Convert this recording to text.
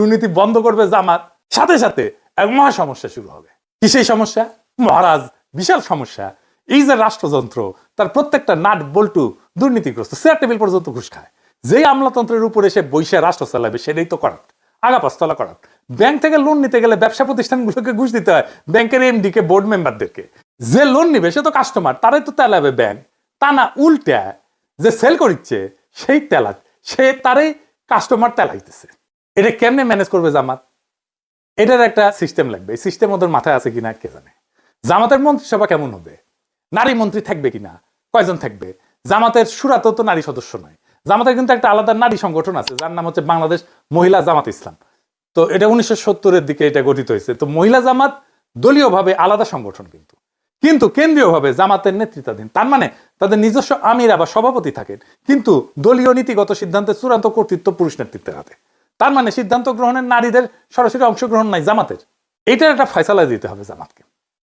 দুর্নীতি বন্ধ করবে জামাত, সাথে সাথে এক মহা সমস্যা শুরু হবে। কি সেই সমস্যা? মহারাজ, বিশাল সমস্যা। এই যে রাষ্ট্রযন্ত্র, তার প্রত্যেকটা নাট বল্টু দুর্নীতিগ্রস্ত, চেয়ার টেবিল পর্যন্ত ঘুষ খায়। যেই আমলাতন্ত্রের উপরে সে বৈশা রাষ্ট্র চালাবে সেটাই তো করাপ্ট, আগা পাঁচতলা করাপ্ট। ব্যাংক থেকে লোন নিতে গেলে ব্যবসা প্রতিষ্ঠানগুলোকে ঘুষ দিতে হয়, ব্যাংকের এমডি কে, বোর্ড মেম্বারদেরকে। যে লোন নিবে সে তো কাস্টমার, তারাই তো তেলাবে ব্যাংক। তা না, উল্টা যে সেল করিচ্ছে সেই তেলা, সে তারই কাস্টমার তেলাইতেছে। এটা কেমনে ম্যানেজ করবে জামাত? এটার একটা সিস্টেম লাগবে। এই সিস্টেম ওদের মাথায় আছে কিনা কে জানে। জামাতের মন্ত্রিসভা কেমন হবে? নারী মন্ত্রী থাকবে কিনা? কয়জন থাকবে? জামাতের সুরাতেও তো নারী সদস্য নয়। জামাতের কিন্তু একটা আলাদা নারী সংগঠন আছে যার নাম হচ্ছে বাংলাদেশ মহিলা জামাত ইসলাম। তো এটা 1970-এর দিকে এটা গঠিত হয়েছে। তো মহিলা জামাত দলীয়ভাবে আলাদা সংগঠন, কিন্তু কেন্দ্রীয়ভাবে জামাতের নেতৃত্বাধীন। তার মানে তাদের নিজস্ব আমিরা বা সভাপতি থাকেন, কিন্তু দলীয় নীতিগত সিদ্ধান্তের চূড়ান্ত কর্তৃত্ব পুরুষ নেতৃত্বের হাতে। তার মানে সিদ্ধান্ত গ্রহণের নারীদের সরাসরি অংশগ্রহণ নাই জামাতের। এটার একটা ফয়সালা দিতে হবে জামাতকে।